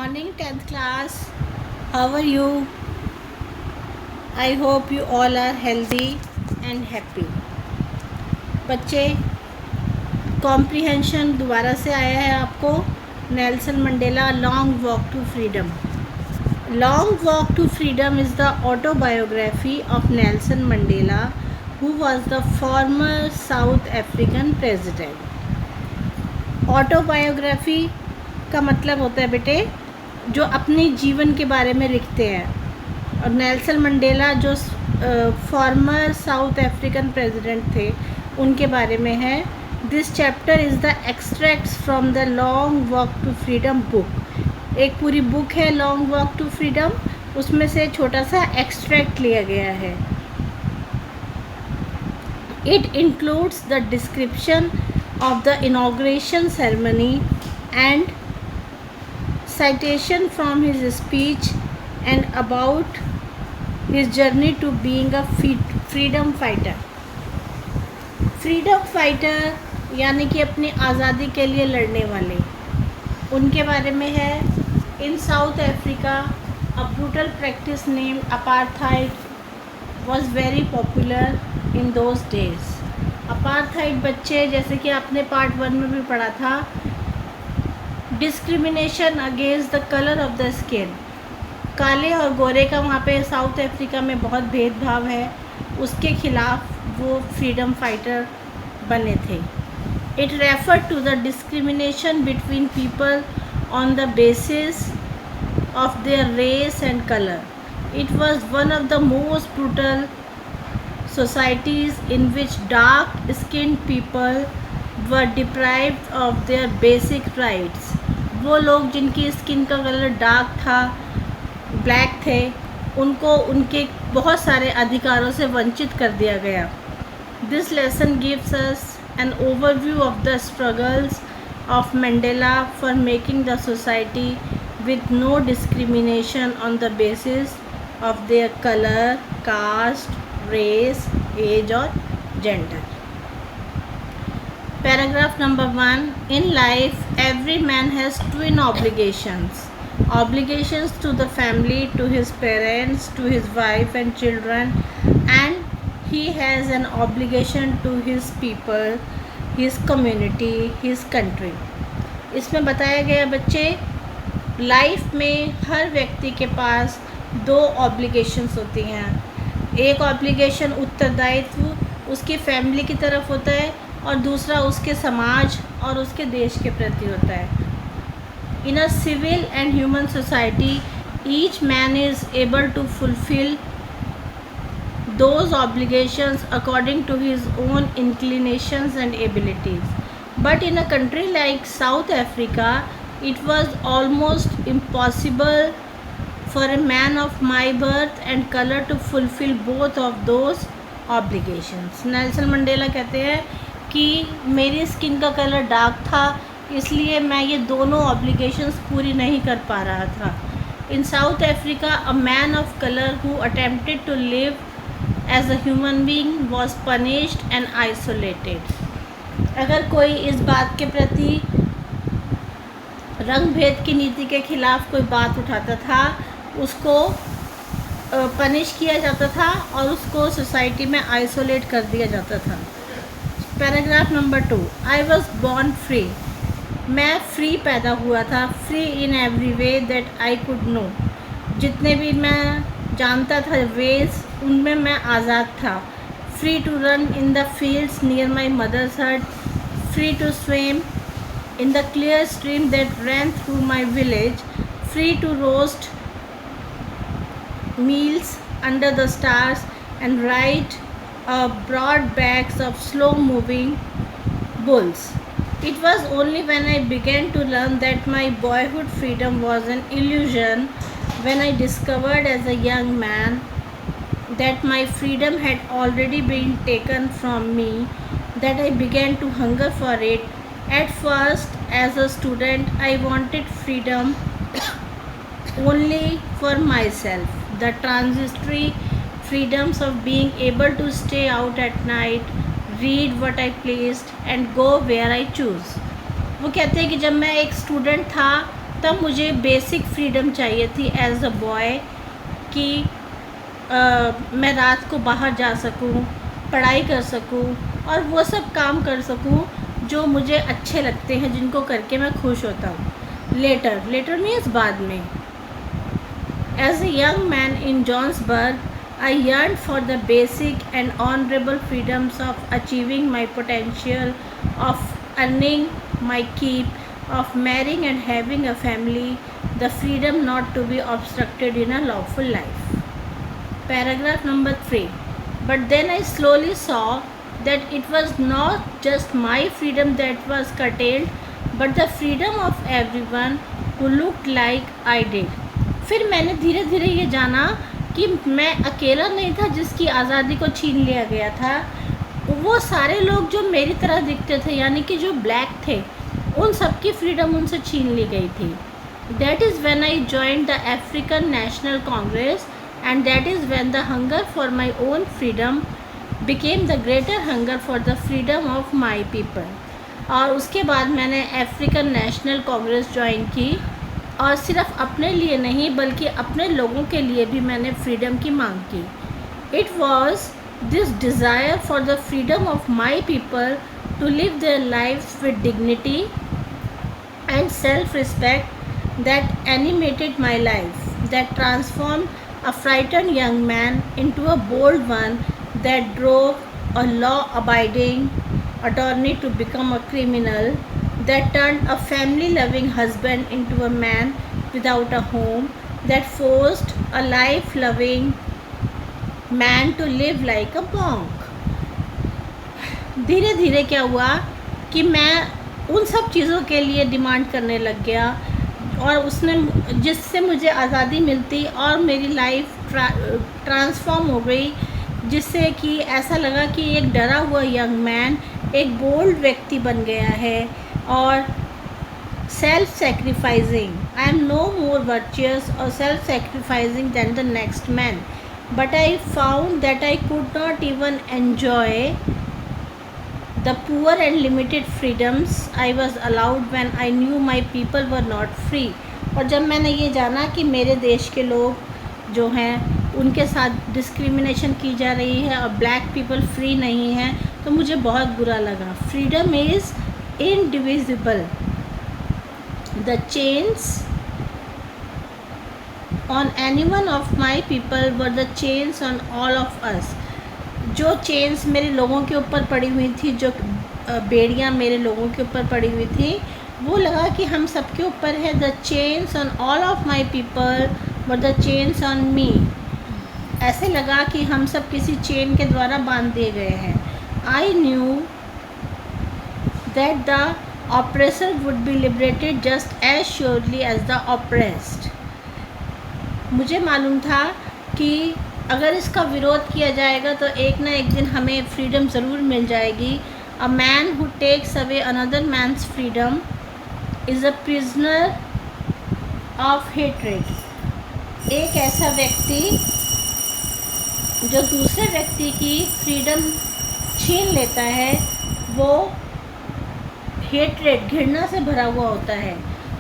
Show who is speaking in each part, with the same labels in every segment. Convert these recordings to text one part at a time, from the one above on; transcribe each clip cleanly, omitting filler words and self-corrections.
Speaker 1: Morning 10th class. How are you? I hope you all are healthy and happy. बच्चे, comprehension दोबारा से आया है आपको. Nelson Mandela long walk to freedom. Long walk to freedom is the autobiography of Nelson Mandela who was the former South African president. Autobiography का मतलब होता है बेटे जो अपने जीवन के बारे में लिखते हैं. और नेल्सन मंडेला जो फॉर्मर साउथ अफ्रीकन प्रेसिडेंट थे उनके बारे में है. This chapter is the extracts from the long walk to freedom book. एक पूरी बुक है लॉन्ग वॉक टू फ्रीडम, उसमें से छोटा सा एक्सट्रैक्ट लिया गया है. It includes the description of the inauguration ceremony and citation from his speech and about his journey to being a freedom fighter. Freedom fighter यानी कि अपनी आज़ादी के लिए लड़ने वाले, उनके बारे में है. In South Africa a brutal practice name apartheid was very popular in those days. Apartheid बच्चे, जैसे कि आपने पार्ट 1 में भी पढ़ा था, discrimination against the colour of the skin. काले और गोरे का वहाँ पे साउथ अफ्रीका में बहुत भेदभाव है, उसके खिलाफ वो फ्रीडम फाइटर बने थे. It refer to the discrimination between people on the basis of their race and colour. It was one of the most brutal societies in which dark-skinned people were deprived of their basic rights. वो लोग जिनकी skin का colour dark था, black थे, उनको उनके बहुत सारे अधिकारों से वंचित कर दिया गया. This lesson gives us an overview of the struggles of Mandela for making the society with no discrimination on the basis of their color, caste, race, age और gender. Paragraph number 1. In life, every man has twin obligations. Obligations to the family, to his parents, to his wife and children, and he has an obligation to his people, his community, his country. इसमें बताया गया बच्चे, life में हर व्यक्ति के पास 2 obligations होती हैं. एक ऑब्लिगेशन उत्तरदायित्व उसकी फैमिली की तरफ होता है और दूसरा उसके समाज और उसके देश के प्रति होता है. In a civil and human society each man is able to fulfil those obligations according to his own inclinations and abilities. But in a country like South Africa it was almost impossible for a man of my birth and color to fulfill both of those obligations. Nelson Mandela कहते हैं कि मेरी skin का colour dark था, इसलिए मैं ये दोनों ऑब्लिगेशंस पूरी नहीं कर पा रहा था. In South Africa a man of colour who attempted to live as a human being was punished and isolated. अगर कोई इस बात के प्रति रंग भेद की नीति के खिलाफ कोई बात उठाता था, उसको पनिश किया जाता था और उसको सोसाइटी में आइसोलेट कर दिया जाता था. Paragraph number 2. I was born free. मैं फ्री पैदा हुआ था. Free in every way that I could know. जितने भी मैं जानता था वेज, उनमें मैं आज़ाद था. Free to run in the fields near my mother's hut. Free to swim in the clear stream that ran through my village. Free to roast meals under the stars and ride broad backs of slow moving bulls. It was only when I began to learn that my boyhood freedom was an illusion, when I discovered as a young man that my freedom had already been taken from me, that I began to hunger for it. At first, as a student, I wanted freedom only for myself. The transitory freedoms of being able to stay out at night, read what I pleased, and go where I choose. वो कहते हैं कि जब मैं एक student था तब मुझे बेसिक फ्रीडम चाहिए थी एज अ बॉय कि मैं रात को बाहर जा सकूं, पढ़ाई कर सकूं और वो सब काम कर सकूं जो मुझे अच्छे लगते हैं, जिनको करके मैं खुश होता हूँ। लेटर मीन्स बाद में। As a young man in Johannesburg, I yearned for the basic and honorable freedoms of achieving my potential, of earning my keep, of marrying and having a family, the freedom not to be obstructed in a lawful life. Paragraph number 3. But then I slowly saw that it was not just my freedom that was curtailed, but the freedom of everyone who looked like I did. फिर मैंने धीरे धीरे ये जाना कि मैं अकेला नहीं था जिसकी आज़ादी को छीन लिया गया था। वो सारे लोग जो मेरी तरह दिखते थे, यानी कि जो ब्लैक थे, उन सब की फ्रीडम उनसे छीन ली गई थी। That is when I joined the African National Congress, and that is when the hunger for my own freedom became the greater hunger for the freedom of my people. और उसके बाद मैंने अफ्रीकन नेशनल कांग्रेस ज्वाइन की, और सिर्फ अपने लिए नहीं बल्कि अपने लोगों के लिए भी मैंने फ्रीडम की मांग की। It was this desire for the freedom of my people to live their life with dignity and self respect that animated my life, that transform a frightened young man into a bold one, that drove a law abiding attorney to become a criminal, that turned a family-loving husband into a man without a home, that forced a life-loving man to live like a monk. धीरे धीरे क्या हुआ कि मैं उन सब चीज़ों के लिए डिमांड करने लग गया, और उसने जिससे मुझे आज़ादी मिलती और मेरी लाइफ ट्रांसफॉर्म हो गई, जिससे कि ऐसा लगा कि एक डरा हुआ यंग मैन एक बोल्ड व्यक्ति बन गया है और self sacrificing. I am no more virtuous or self sacrificing than the next man, but I found that I could not even enjoy the poor and limited freedoms I was allowed when I knew my people were not free. और जब मैंने ये जाना कि मेरे देश के लोग जो हैं उनके साथ डिस्क्रिमिनेशन की जा रही है और ब्लैक पीपल फ्री नहीं हैं, तो मुझे बहुत बुरा लगा। Freedom is indivisible, the chains on any one of my people were the chains on all of us. जो चेन्स मेरे लोगों के ऊपर पड़ी हुई थी, जो बेड़ियाँ मेरे लोगों के ऊपर पड़ी हुई थी, वो लगा कि हम सब के ऊपर है। The chains on all of my people were the chains on me. ऐसे लगा कि हम सब किसी चेन के द्वारा बांध दिए गए हैं। I knew that the oppressor would be liberated just as surely as the oppressed. मुझे मालूम था कि अगर इसका विरोध किया जाएगा तो एक ना एक दिन हमें फ्रीडम ज़रूर मिल जाएगी। A man who takes away another man's freedom is a prisoner of hatred. एक ऐसा व्यक्ति जो दूसरे व्यक्ति की फ्रीडम छीन लेता है, वो हेट्रेड, घृणा से भरा हुआ होता है।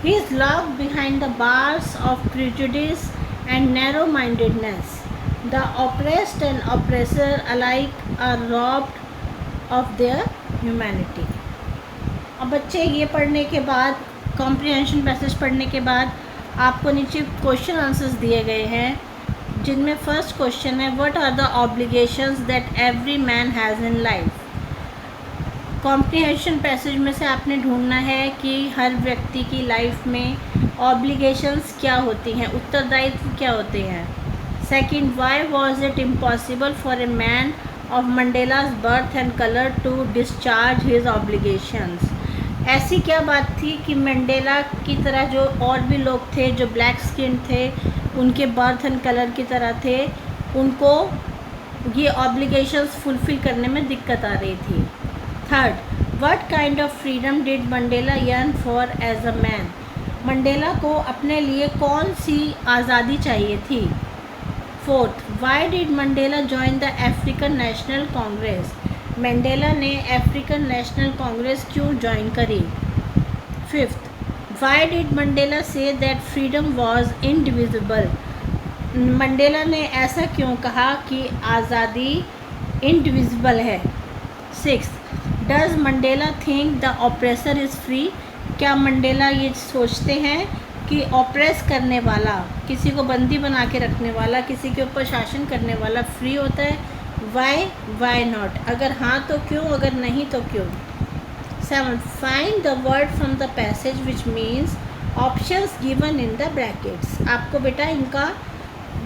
Speaker 1: He is locked behind the bars of prejudice and narrow mindedness. The oppressed and oppressor alike are robbed of their humanity. अब बच्चे ये पढ़ने के बाद, कॉम्प्रिहेंशन पैसेज पढ़ने के बाद, आपको नीचे क्वेश्चन आंसर्स दिए गए हैं, जिनमें फर्स्ट क्वेश्चन है, what are the obligations that every man has in life. Comprehension passage में से आपने ढूंढना है कि हर व्यक्ति की लाइफ में ऑब्लिगेशंस क्या होती हैं, उत्तरदायित्व क्या होते हैं। Second, why was it impossible for a man of Mandela's birth and colour to discharge his obligations. ऐसी क्या बात थी कि मंडेला की तरह जो और भी लोग थे जो ब्लैक स्किन थे, उनके बर्थ एंड कलर की तरह थे, उनको ये ऑब्लिगेशंस फुलफ़िल करने में दिक्कत आ रही थी। Third, what kind of freedom did Mandela yearn for as a man. Mandela को अपने लिए कौन सी आज़ादी चाहिए थी। Fourth, why did Mandela join the African National Congress. Mandela ने अफ्रीकन नेशनल कांग्रेस क्यों ज्वाइन करी। Fifth, why did Mandela say that freedom was indivisible? Mandela ने ऐसा क्यों कहा कि आज़ादी इनडिविजिबल है? 6. Does Mandela think the oppressor is free? क्या मंडेला ये सोचते हैं कि ऑप्रेस करने वाला, किसी को बंदी बना के रखने वाला, किसी के ऊपर शासन करने वाला फ्री होता है? Why not? अगर हाँ तो क्यों, अगर नहीं तो क्यों? 7. Find the word from the passage which means options given in the brackets. आपको बेटा इनका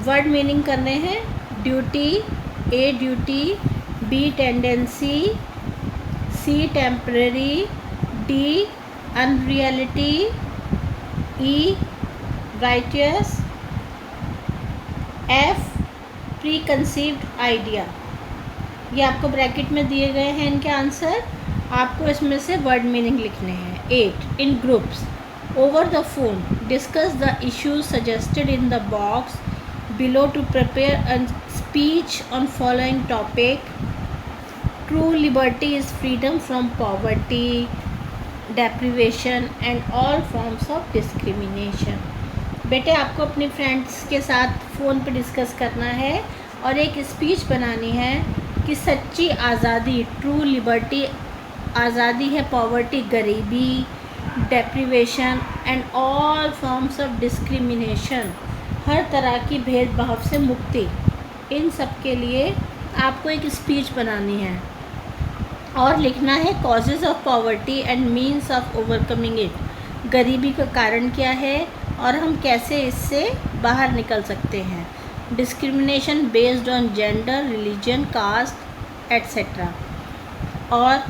Speaker 1: वर्ड मीनिंग करने हैं। Duty, A duty, B tendency, C temporary, D unreality, E righteous, F preconceived idea. ये आपको ब्रैकेट में दिए गए हैं इनके आंसर, आपको इसमें से वर्ड मीनिंग लिखने हैं। 8. In groups over the phone discuss the issues suggested in the box below to prepare a speech on following topic. True liberty is freedom from poverty, deprivation and all forms of discrimination. बेटे आपको अपने friends के साथ phone पे discuss करना है और एक स्पीच बनानी है कि सच्ची आज़ादी, ट्रू लिबर्टी, आज़ादी है पॉवर्टी, गरीबी, deprivation and all forms of discrimination, हर तरह की भेदभाव से मुक्ति। इन सब के लिए आपको एक स्पीच बनानी है और लिखना है causes of poverty and means of overcoming it. गरीबी का कारण क्या है और हम कैसे इससे बाहर निकल सकते हैं। Discrimination based on gender, religion, caste etcetera. और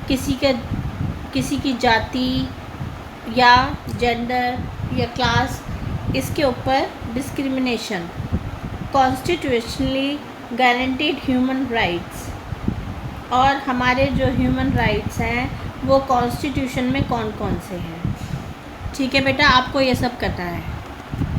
Speaker 1: किसी की जाति या जेंडर या क्लास, इसके ऊपर discrimination. Constitutionally guaranteed human rights, और हमारे जो ह्यूमन राइट्स हैं वो कॉन्स्टिट्यूशन में कौन कौन से हैं। ठीक है बेटा, आपको ये सब करना है।